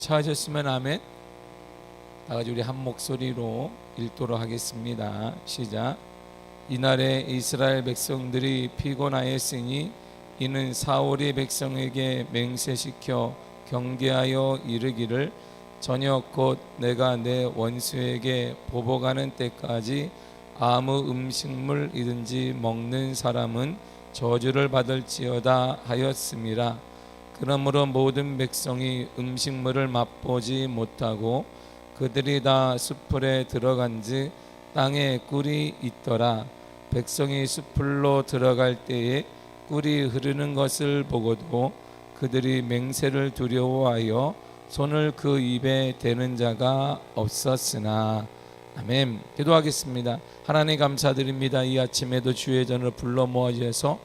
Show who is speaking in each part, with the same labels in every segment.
Speaker 1: 찾으셨으면 아멘. 다 같이 우리 한 목소리로 읽도록 하겠습니다. 시작. 이날에 이스라엘 백성들이 피곤하였으니 이는 사울이 백성에게 맹세시켜 경계하여 이르기를 저녁 곧 내가 내 원수에게 보복하는 때까지 아무 음식물이든지 먹는 사람은 저주를 받을지어다 하였음이라. 그러므로 모든 백성이 음식물을 맛보지 못하고 그들이 다 숲풀에 들어간즉 땅에 꿀이 있더라. 백성이 숲풀로 들어갈 때에 꿀이 흐르는 것을 보고도 그들이 맹세를 두려워하여 손을 그 입에 대는 자가 없었으나. 아멘. 기도하겠습니다. 하나님 감사드립니다. 이 아침에도 주의 전을 불러 모아주셔서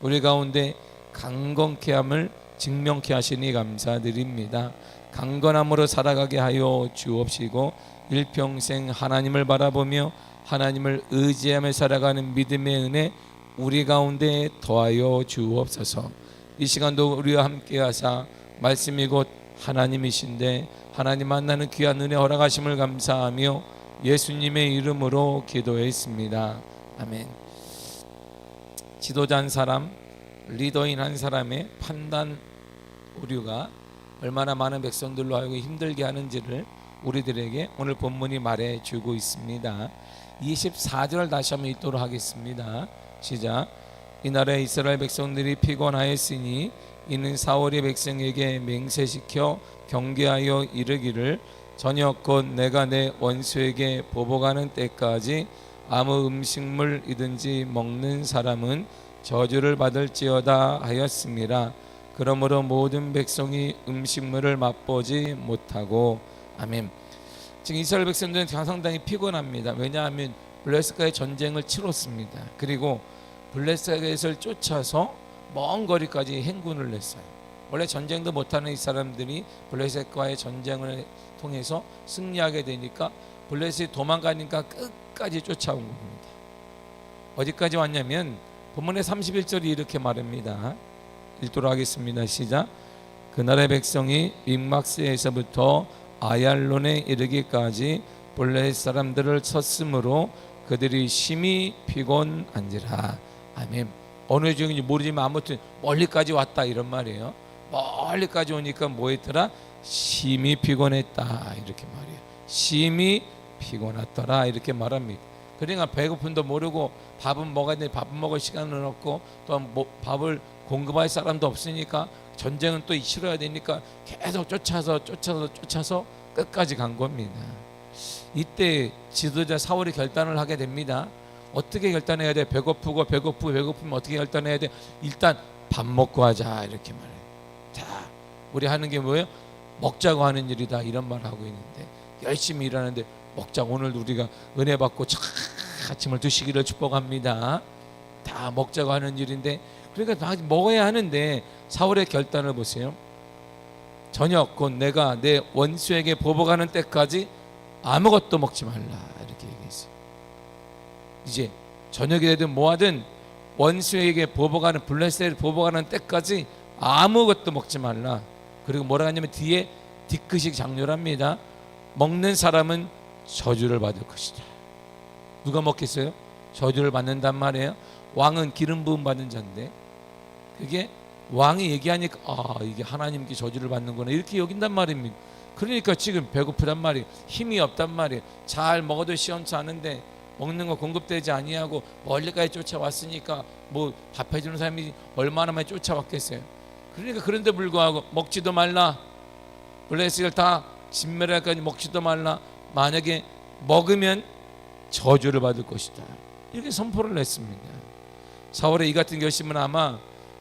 Speaker 1: 우리 가운데 강건케 함을 증명케 하시니 감사드립니다. 강건함으로 살아가게 하여 주옵시고 일평생 하나님을 바라보며 하나님을 의지하며 살아가는 믿음의 은혜 우리 가운데 더하여 주옵소서. 이 시간도 우리와 함께 하사 말씀이 곧 하나님이신데 하나님 만나는 귀한 은혜 허락하심을 감사하며 예수님의 이름으로 기도했습니다. 아멘. 지도자 한 사람, 리더인 한 사람의 판단 오류가 얼마나 많은 백성들로 하여금 힘들게 하는지를 우리들에게 오늘 본문이 말해주고 있습니다. 24절 다시 한번 읽도록 하겠습니다. 시작. 이날에 이스라엘 백성들이 피곤하였으니 이는 사울이 백성에게 맹세시켜 경계하여 이르기를 저녁 곧 내가 내 원수에게 보복하는 때까지 아무 음식물이든지 먹는 사람은 저주를 받을지어다 하였습니다. 그러므로 모든 백성이 음식물을 맛보지 못하고. 아멘. 지금 이스라엘 백성들은 상당히 피곤합니다. 왜냐하면 블레셋과의 전쟁을 치렀습니다. 그리고 블레셋을 쫓아서 먼 거리까지 행군을 했어요. 원래 전쟁도 못하는 이 사람들이 블레셋과의 전쟁을 통해서 승리하게 되니까 블레셋이 도망가니까 끝까지 쫓아온 겁니다. 어디까지 왔냐면 본문의 31절이 이렇게 말합니다. 읽도록 하겠습니다. 시작. 그날의 백성이 믹막스에서부터 아얄론에 이르기까지 블레셋 사람들을 쳤으므로 그들이 심히 피곤한지라. 아멘. 어느 중인지 모르지만 아무튼 멀리까지 왔다 이런 말이에요. 멀리까지 오니까 뭐했더라? 심히 피곤했다 이렇게 말이에요. 심히 피곤하더라 이렇게 말합니다. 그러니까 배고픔도 모르고 밥은 먹어야 되는데 밥은 먹을 시간은 없고 또 밥을 공급할 사람도 없으니까 전쟁은 또 치러야 되니까 계속 쫓아서 끝까지 간 겁니다. 이때 지도자 사울이 결단을 하게 됩니다. 어떻게 결단해야 돼? 배고프면 어떻게 결단해야 돼? 일단 밥 먹고 하자 이렇게 말해요. 자, 우리 하는 게 뭐예요? 먹자고 하는 일이다 이런 말 하고 있는데 열심히 일하는데 먹자. 오늘도 우리가 은혜 받고 아침을 드시기를 축복합니다. 다 먹자고 하는 일인데 그러니까 다 먹어야 하는데 사울의 결단을 보세요. 저녁 곧 내가 내 원수에게 보복하는 때까지 아무것도 먹지 말라 이렇게 얘기했어요. 이제 저녁이 되든 뭐하든 원수에게 보복하는 블레셋을 보복하는 때까지 아무것도 먹지 말라. 그리고 뭐라 하냐면 뒤에 뒤끝이 장렬합니다. 먹는 사람은 저주를 받을 것이다. 누가 먹겠어요? 저주를 받는단 말이에요. 왕은 기름 부음 받은 자인데 그게 왕이 얘기하니까 이게 하나님께 저주를 받는구나 이렇게 여긴단 말입니다. 그러니까 지금 배고프단 말이에요. 힘이 없단 말이에요. 잘 먹어도 시원치 않은데 먹는 거 공급되지 아니하고 멀리까지 쫓아왔으니까 뭐 밥해주는 사람이 얼마나 많이 쫓아왔겠어요. 그러니까 그런데 불구하고 먹지도 말라. 블레셋을 다 진멸할까지 먹지도 말라. 만약에 먹으면 저주를 받을 것이다 이렇게 선포를 했습니다. 사울의 이 같은 결심은 아마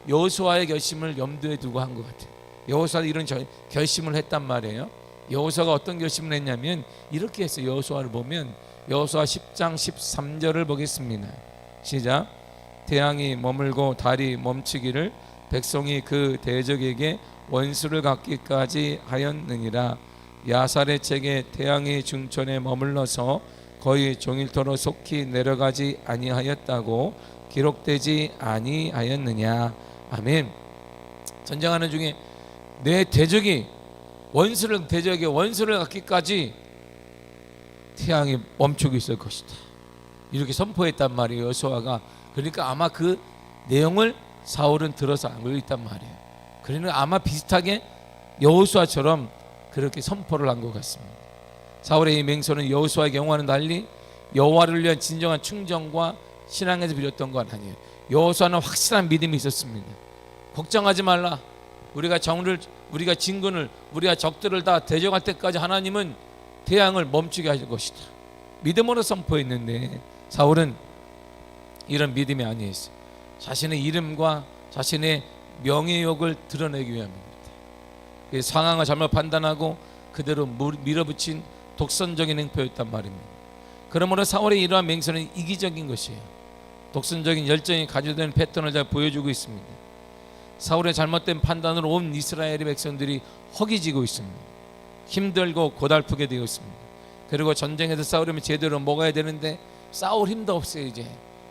Speaker 1: 여호수아의 결심을 염두에 두고 한 것 같아요. 여호수아도 이런 결심을 했단 말이에요. 여호수아가 어떤 결심을 했냐면 이렇게 했어요. 여호수아를 보면 여호수아 10장 13절을 보겠습니다. 시작. 태양이 머물고 달이 멈추기를 백성이 그 대적에게 원수를 갚기까지 하였느니라. 야살의 책에 태양이 중천에 머물러서 거의 종일토록 속히 내려가지 아니하였다고 기록되지 아니하였느냐. 아멘. 전쟁하는 중에 내 대적이 원수를 대적에 원수를 갖기까지 태양이 멈추고 있을 것이다. 이렇게 선포했단 말이에요, 여호수아가. 그러니까 아마 그 내용을 사울은 들어서 알고 있단 말이에요. 그러니까 아마 비슷하게 여호수아처럼 그렇게 선포를 한 것 같습니다. 사울의 이 맹세는 여호수아의 경우와는 달리 여호와를 위한 진정한 충정과 신앙에서 비롯된 건 아니에요. 여호수아는 확실한 믿음이 있었습니다. 걱정하지 말라. 우리가 진군을, 우리가 적들을 다 대적할 때까지 하나님은 태양을 멈추게 하실 것이다. 믿음으로 선포했는데 사울은 이런 믿음이 아니었어요. 자신의 이름과 자신의 명예욕을 드러내기 위함입니다. 상황을 잘못 판단하고 그대로 밀어붙인 독선적인 행포였단 말입니다. 그러므로 사울의 이러한 맹세는 이기적인 것이에요. 독선적인 열정이 가져된 패턴을 잘 보여주고 있습니다. 사울의 잘못된 판단으로 온 이스라엘의 백성들이 허기지고 있습니다. 힘들고 고달프게 되어 있습니다. 그리고 전쟁에서 싸우려면 제대로 먹어야 되는데 싸울 힘도 없어요. 이제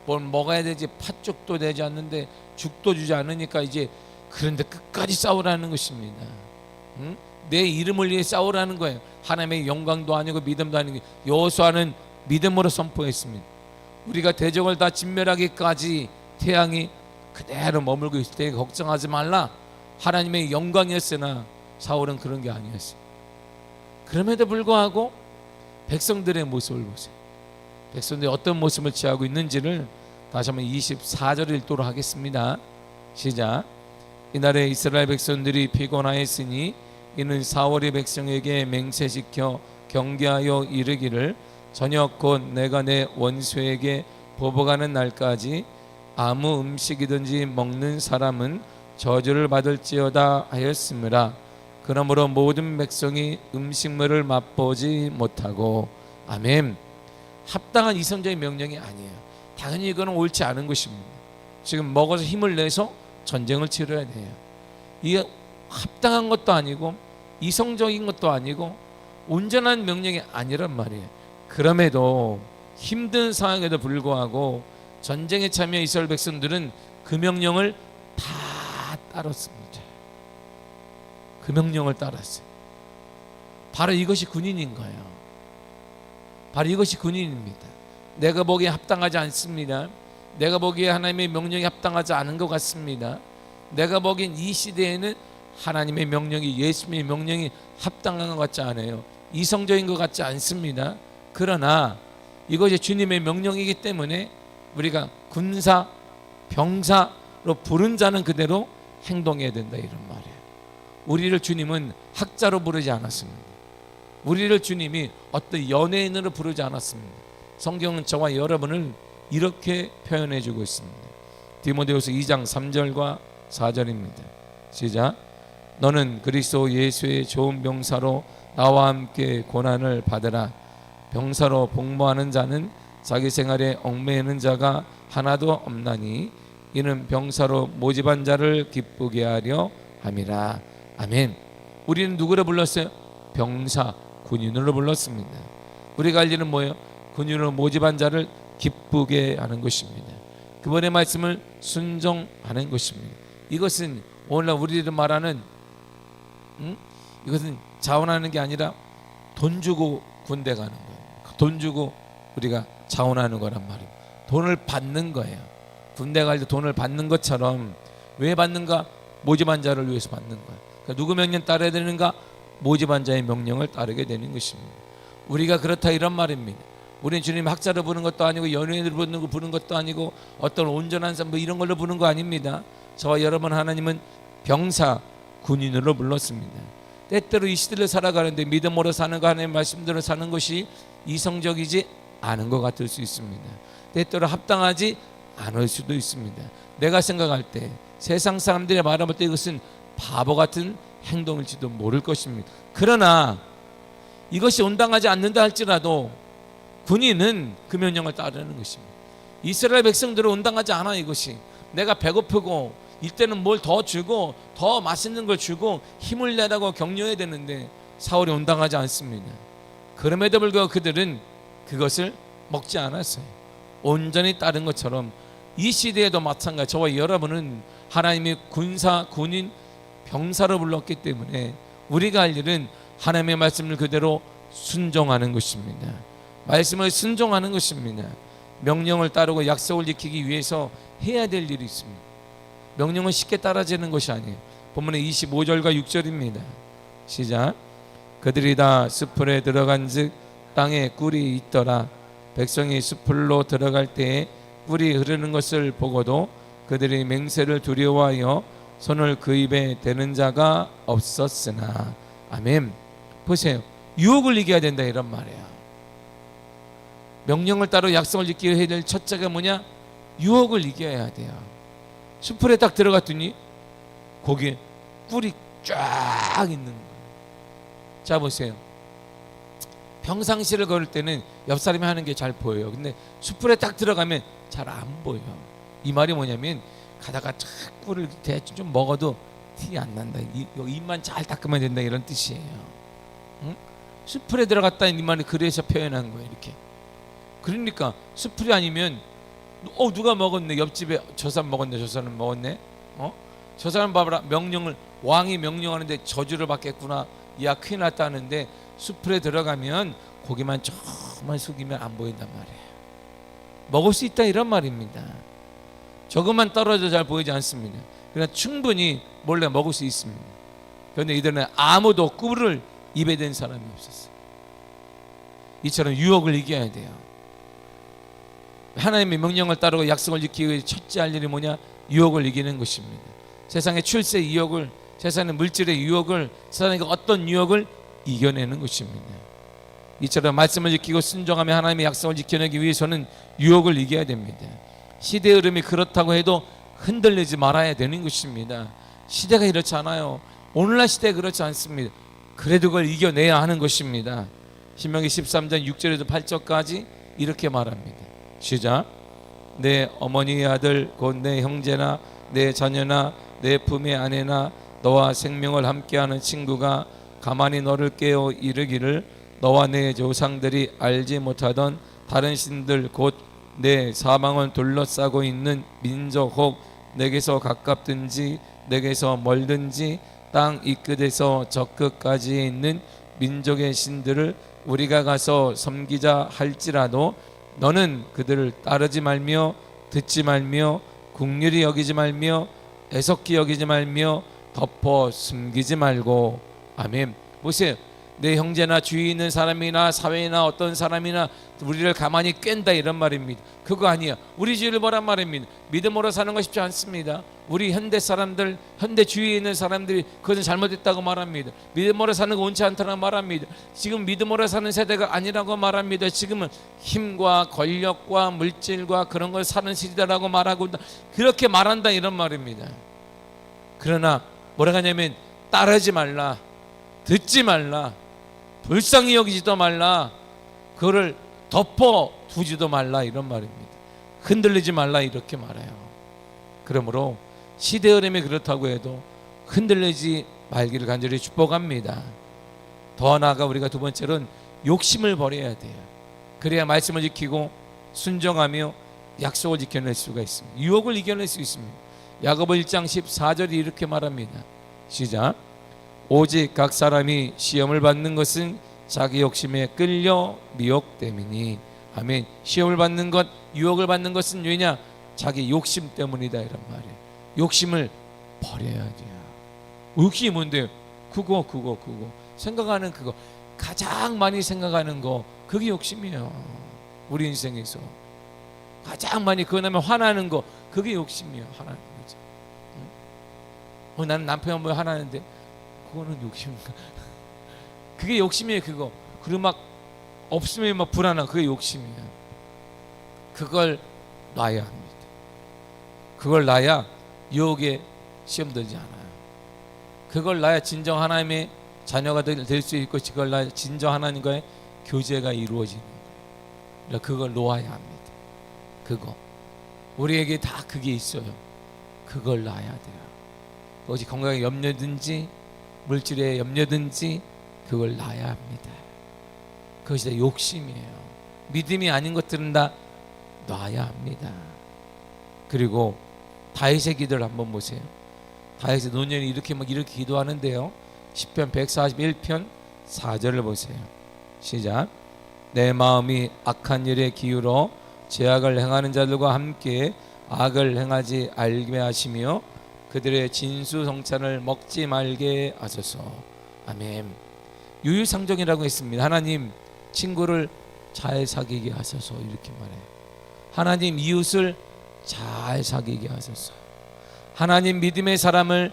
Speaker 1: 뭘 먹어야 되지, 팥죽도 되지 않는데 죽도 주지 않으니까 이제 그런데 끝까지 싸우라는 것입니다. 응? 내 이름을 위해 싸우라는 거예요. 하나님의 영광도 아니고 믿음도 아니고. 여호수아는 믿음으로 선포했습니다. 우리가 대적을 다 진멸하기까지 태양이 그대로 머물고 있을 때 걱정하지 말라. 하나님의 영광이었으나 사울은 그런 게 아니었어요. 그럼에도 불구하고 백성들의 모습을 보세요. 백성들이 어떤 모습을 취하고 있는지를 다시 한번 24절을 읽도록 하겠습니다. 시작. 이날에 이스라엘 백성들이 피곤하였으니 이는 사울이 백성에게 맹세시켜 경계하여 이르기를 저녁 곧 내가 내 원수에게 보복하는 날까지 아무 음식이든지 먹는 사람은 저주를 받을지어다 하였으므라. 그러므로 모든 백성이 음식물을 맛보지 못하고. 아멘. 합당한 이성적인 명령이 아니에요. 당연히 이거는 옳지 않은 것입니다. 지금 먹어서 힘을 내서 전쟁을 치러야 돼요. 이게 합당한 것도 아니고 이성적인 것도 아니고 온전한 명령이 아니란 말이에요. 그럼에도 힘든 상황에도 불구하고 전쟁에 참여한 이스라엘 백성들은 그 명령을 다 따랐습니다. 그 명령을 따랐어요. 바로 이것이 군인인 거예요. 바로 이것이 군인입니다. 내가 보기에 합당하지 않습니다. 내가 보기에 하나님의 명령이 합당하지 않은 것 같습니다. 내가 보기엔 이 시대에는 하나님의 명령이, 예수님의 명령이 합당한 것 같지 않아요. 이성적인 것 같지 않습니다. 그러나 이것이 주님의 명령이기 때문에 우리가 군사, 병사로 부른 자는 그대로 행동해야 된다, 이런 말이에요. 우리를 주님은 학자로 부르지 않았습니다. 우리를 주님이 어떤 연예인으로 부르지 않았습니다. 성경은 저와 여러분을 이렇게 표현해 주고 있습니다. 디모데후서 2장 3절과 4절입니다. 시작. 너는 그리스도 예수의 좋은 병사로 나와 함께 고난을 받으라. 병사로 복무하는 자는 자기 생활에 얽매이는 자가 하나도 없나니 이는 병사로 모집한 자를 기쁘게 하려 함이라. 아멘. 우리는 누구를 불렀어요? 병사, 군인으로 불렀습니다. 우리가 할 일은 뭐예요? 군인으로 모집한 자를 기쁘게 하는 것입니다. 그분의 말씀을 순종하는 것입니다. 이것은 오늘날 우리들 말하는 이것은 자원하는 게 아니라 돈 주고 군대 가는 거예요. 돈 주고 우리가 자원하는 거란 말이에요. 돈을 받는 거예요. 군대 갈 때 돈을 받는 것처럼. 왜 받는가? 모집한 자를 위해서 받는 거예요. 그러니까 누구 명령 따라야 되는가? 모집한 자의 명령을 따르게 되는 것입니다. 우리가 그렇다 이런 말입니다. 우리는 주님 학자로 부르는 것도 아니고 연예인으로 부르는 것도 아니고 어떤 온전한 사람 뭐 이런 걸로 부르는 거 아닙니다. 저와 여러분 하나님은 병사, 군인으로 불렀습니다. 때때로 이 시대를 살아가는데 믿음으로 사는 거, 하나님의 말씀대로 사는 것이 이성적이지 않은 것 같을 수 있습니다. 때때로 합당하지 않을 수도 있습니다. 내가 생각할 때 세상 사람들이 말할 때 이것은 바보 같은 행동일지도 모를 것입니다. 그러나 이것이 온당하지 않는다 할지라도 군인은 그 명령을 따르는 것입니다. 이스라엘 백성들은 온당하지 않아. 이것이 내가 배고프고 이때는 뭘 더 주고 더 맛있는 걸 주고 힘을 내라고 격려해야 되는데 사울이 온당하지 않습니다. 그럼에도 불구하고 그들은 그것을 먹지 않았어요. 온전히 따른 것처럼 이 시대에도 마찬가지. 저와 여러분은 하나님이 군사, 군인, 병사로 불렀기 때문에 우리가 할 일은 하나님의 말씀을 그대로 순종하는 것입니다. 말씀을 순종하는 것입니다. 명령을 따르고 약속을 지키기 위해서 해야 될 일이 있습니다. 명령은 쉽게 따라지는 것이 아니에요. 본문의 25절과 6절입니다. 시작. 그들이 다 숲풀에 들어간즉 땅에 꿀이 있더라. 백성이 숲풀로 들어갈 때에 꿀이 흐르는 것을 보고도 그들이 맹세를 두려워하여 손을 그 입에 대는 자가 없었으나. 아멘. 보세요. 유혹을 이겨야 된다 이런 말이에요. 명령을 따라 약속을 지키기 해야 될 첫째가 뭐냐? 유혹을 이겨야 돼요. 숲풀에 딱 들어갔더니 거기에 꿀이 쫙 있는 거예요. 자 보세요. 평상시를 걸을 때는 옆 사람이 하는 게 잘 보여요. 근데 숲풀에 딱 들어가면 잘 안 보여요. 이 말이 뭐냐면 가다가 꿀을 대충 좀 먹어도 티 안 난다. 입만 잘 닦으면 된다 이런 뜻이에요. 응? 숲풀에 들어갔다는 이 말이 그래서 표현한 거예요. 이렇게. 그러니까 숲풀이 아니면 누가 먹었네. 옆집에 저 사람 먹었네. 저 사람 먹었네. 저 사람 봐봐라. 명령을 왕이 명령하는데 저주를 받겠구나. 야 큰일 났다 하는데 숲풀에 들어가면 고기만 조금만 숙이면 안 보인단 말이에요. 먹을 수 있다 이런 말입니다. 조금만 떨어져 잘 보이지 않습니다. 그러나 충분히 몰래 먹을 수 있습니다. 그런데 이들은 아무도 꿀을 입에 댄 사람이 없었어요. 이처럼 유혹을 이겨야 돼요. 하나님의 명령을 따르고 약속을 지키기 위해 첫째 할 일이 뭐냐? 유혹을 이기는 것입니다. 세상의 출세 유혹을, 세상의 물질의 유혹을, 세상의 어떤 유혹을 이겨내는 것입니다. 이처럼 말씀을 지키고 순종하며 하나님의 약속을 지켜내기 위해서는 유혹을 이겨야 됩니다. 시대의 흐름이 그렇다고 해도 흔들리지 말아야 되는 것입니다. 시대가 이렇지 않아요. 오늘날 시대가 그렇지 않습니다. 그래도 그걸 이겨내야 하는 것입니다. 신명기 13장 6절에서 8절까지 이렇게 말합니다. 시작. 내 어머니의 아들 곧 내 형제나 내 자녀나 내 품의 아내나 너와 생명을 함께하는 친구가 가만히 너를 깨어 이르기를 너와 내 조상들이 알지 못하던 다른 신들 곧 내 사방을 둘러싸고 있는 민족 혹 내게서 가깝든지 내게서 멀든지 땅 이 끝에서 저 끝까지에 있는 민족의 신들을 우리가 가서 섬기자 할지라도 너는 그들을 따르지 말며 듣지 말며 긍휼히 여기지 말며 애석히 여기지 말며 덮어 숨기지 말고. 아멘. 보세요. 내 형제나 주위에 있는 사람이나 사회나 어떤 사람이나 우리를 가만히 깬다 이런 말입니다. 그거 아니야. 우리 주위를 보란 말입니다. 믿음으로 사는 거 쉽지 않습니다. 우리 현대 사람들, 현대 주위에 있는 사람들이 그것은 잘못했다고 말합니다. 믿음으로 사는 거 옳지 않다고 말합니다. 지금 믿음으로 사는 세대가 아니라고 말합니다. 지금은 힘과 권력과 물질과 그런 걸 사는 시대라고 말하고 그렇게 말한다 이런 말입니다. 그러나 뭐라 하냐면 따르지 말라, 듣지 말라, 불쌍히 여기지도 말라, 그거를 덮어 두지도 말라 이런 말입니다. 흔들리지 말라 이렇게 말해요. 그러므로 시대 흐름이 그렇다고 해도 흔들리지 말기를 간절히 축복합니다. 더 나아가 우리가 두 번째로는 욕심을 버려야 돼요. 그래야 말씀을 지키고 순종하며 약속을 지켜낼 수가 있습니다. 유혹을 이겨낼 수 있습니다. 야고보 1장 14절이 이렇게 말합니다. 시작. 오직 각 사람이 시험을 받는 것은 자기 욕심에 끌려 미혹됨이니. 아멘. 시험을 받는 것, 유혹을 받는 것은 왜냐? 자기 욕심 때문이다 이런 말이에요. 욕심을 버려야 돼요. 욕심이 뭔데요? 그거 생각하는 그거, 가장 많이 생각하는 거, 그게 욕심이에요. 우리 인생에서 가장 많이 그거 나면 화나는 거, 그게 욕심이에요. 화나는 거죠. 나는 남편 뭐 화나는데 그거는 욕심인가? 그게 욕심이에요. 그거. 그리고 막 없으면 막 불안한, 그게 욕심이에요. 그걸 놔야 합니다. 그걸 놔야 유혹에 시험 들지 않아요. 그걸 놔야 진정 하나님의 자녀가 될 수 있고, 그걸 놔야 진정 하나님과의 교제가 이루어지는 거예요. 그걸 놓아야 합니다. 그거 우리에게 다 그게 있어요. 그걸 놔야 돼요. 오직 건강에 염려든지 물질에 염려든지 그걸 놔야 합니다. 그것이 다 욕심이에요. 믿음이 아닌 것들은 다 놔야 합니다. 그리고 다윗의 기도를 한번 보세요. 다윗의 노년이 이렇게 기도하는데요. 시편 141편 4절을 보세요. 시작. 내 마음이 악한 일에 기울어 죄악을 행하는 자들과 함께 악을 행하지 알게 하시며 그들의 진수성찬을 먹지 말게 하소서. 아멘. 유유상종이라고 했습니다. 하나님 친구를 잘 사귀게 하소서 이렇게 말해요. 하나님 이웃을 잘 사귀게 하소서. 하나님 믿음의 사람을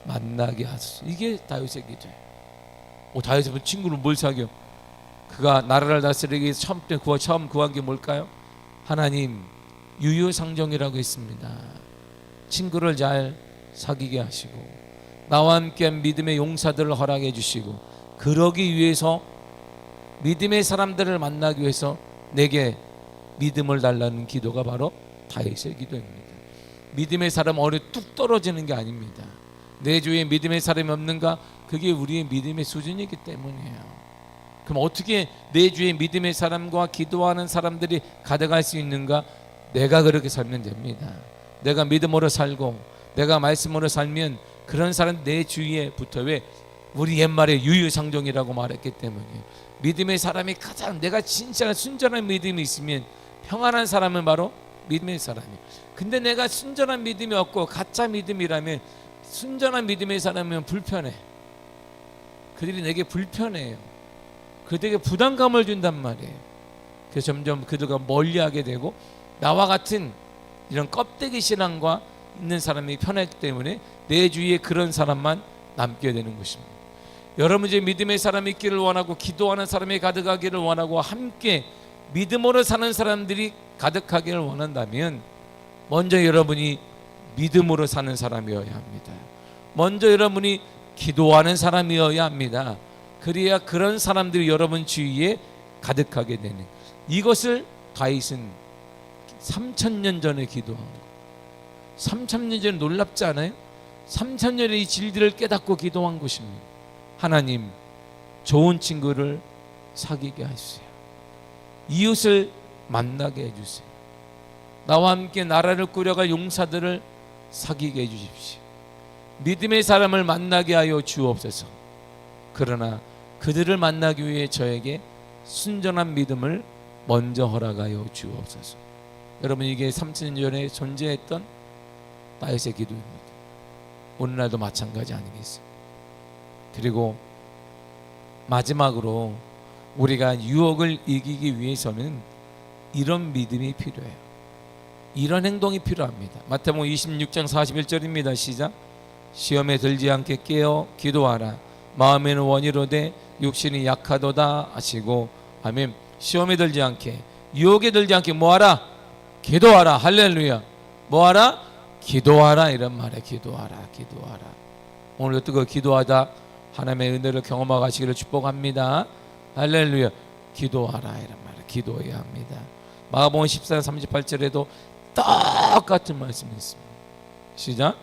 Speaker 1: 만나게 하소서. 이게 다윗의 기도예요. 다윗은 친구를 뭘 사귀어? 그가 나라를 다스리기 위해서 처음 구한 게 뭘까요? 하나님 유유상종이라고 했습니다. 친구를 잘 사귀게 하시고 나와 함께한 믿음의 용사들을 허락해 주시고 그러기 위해서 믿음의 사람들을 만나기 위해서 내게 믿음을 달라는 기도가 바로 다윗의 기도입니다. 믿음의 사람 어느 뚝 떨어지는 게 아닙니다. 내 주위에 믿음의 사람이 없는가? 그게 우리의 믿음의 수준이기 때문이에요. 그럼 어떻게 내 주위에 믿음의 사람과 기도하는 사람들이 가득할 수 있는가? 내가 그렇게 살면 됩니다. 내가 믿음으로 살고 내가 말씀으로 살면 그런 사람 내 주위에 붙어. 왜? 우리 옛말에 유유상종이라고 말했기 때문에 믿음의 사람이 가장 내가 진짜 순전한 믿음이 있으면 평안한 사람은 바로 믿음의 사람이에요. 근데 내가 순전한 믿음이 없고 가짜 믿음이라면 순전한 믿음의 사람은 불편해. 그들이 내게 불편해요. 그들에게 부담감을 준단 말이에요. 그래서 점점 그들과 멀리하게 되고 나와 같은 이런 껍데기 신앙과 있는 사람이 편하기 때문에 내 주위에 그런 사람만 남게 되는 것입니다. 여러분 이제 믿음의 사람이 있기를 원하고 기도하는 사람이 가득하기를 원하고 함께 믿음으로 사는 사람들이 가득하기를 원한다면 먼저 여러분이 믿음으로 사는 사람이어야 합니다. 먼저 여러분이 기도하는 사람이어야 합니다. 그래야 그런 사람들이 여러분 주위에 가득하게 되는, 이것을 다윗은 3000년 전에 기도한 거. 3000년 전에 놀랍지 않아요? 3000년의 이 진리를 깨닫고 기도한 것입니다. 하나님, 좋은 친구를 사귀게 하주세요. 이웃을 만나게 해주세요. 나와 함께 나라를 꾸려갈 용사들을 사귀게 해주십시오. 믿음의 사람을 만나게 하여 주옵소서. 그러나 그들을 만나기 위해 저에게 순전한 믿음을 먼저 허락하여 주옵소서. 여러분, 이게 3000년 전에 존재했던 다윗의 기도입니다. 오늘날도 마찬가지 아니겠어요? 그리고 마지막으로 우리가 유혹을 이기기 위해서는 이런 믿음이 필요해요. 이런 행동이 필요합니다. 마태복음 26장 41절입니다. 시작. 시험에 들지 않게 깨어 기도하라. 마음에는 원이로되 육신이 약하도다 하시고. 아멘. 시험에 들지 않게, 유혹에 들지 않게 뭐하라? 기도하라. 할렐루야. 뭐하라? 기도하라. 이런 말에 기도하라. 기도하라. 오늘도 뜨거 기도하다 하나님의 은혜를 경험하고 가시기를 축복합니다. 할렐루야. 기도하라. 이런 말에 기도해야 합니다. 마가복음 14장 38절에도 똑같은 말씀이 있습니다. 시작.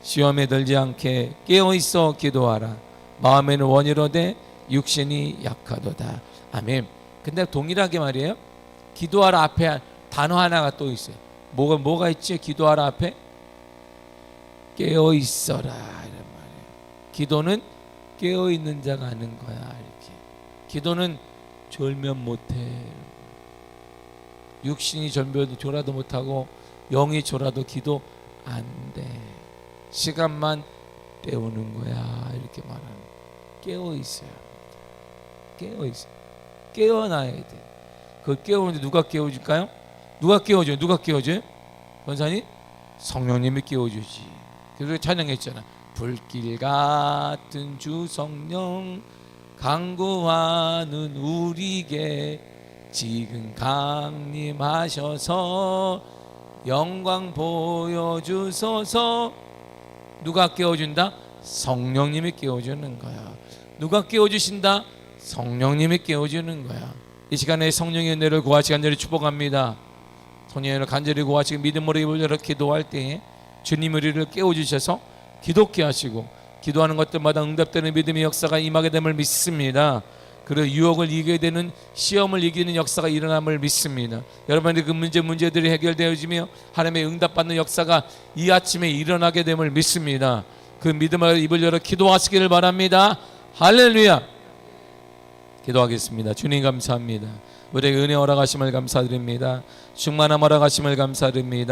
Speaker 1: 시험에 들지 않게 깨어있어 기도하라. 마음에는 원이로되 육신이 약하도다. 아멘. 근데 동일하게 말이에요. 기도하라 앞에 단어 하나가 또 있어요. 뭐가 있지? 기도하라 앞에 깨어있어라 이런 말이에요. 기도는 깨어있는 자가 하는 거야. 이렇게. 기도는 졸면 못해. 육신이 졸아도 못하고 영이 졸아도 기도 안 돼. 시간만 때우는 거야. 이렇게 말하는. 깨어있어야 합니다. 깨어있어. 깨어나야 돼. 그 깨우는데 누가 깨워줄까요? 누가 깨워줘요? 누가 깨워줘요? 권사님? 성령님이 깨워주지. 그래서 찬양했잖아. 불길 같은 주 성령 강구하는 우리에게 지금 강림하셔서 영광 보여주소서. 누가 깨워준다? 성령님이 깨워주는 거야. 누가 깨워주신다? 성령님이 깨워주는 거야. 이 시간에 성령의 은혜를 구하시기 간절히 축복합니다. 성령의 은혜를 간절히 구하시고 믿음으로 입을 열어 기도할 때에 주님 우리를 깨워주셔서 기도케 하시고 기도하는 것들마다 응답되는 믿음의 역사가 임하게 됨을 믿습니다. 그리고 유혹을 이기게 되는, 시험을 이기는 역사가 일어남을 믿습니다. 여러분의 그 문제들이 해결되어지며 하나님의 응답받는 역사가 이 아침에 일어나게 됨을 믿습니다. 그 믿음을 입을 열어 기도하시기를 바랍니다. 할렐루야. 기도하겠습니다. 주님 감사합니다. 우리에게 은혜 허락하심을 감사드립니다. 충만함 허락하심을 감사드립니다.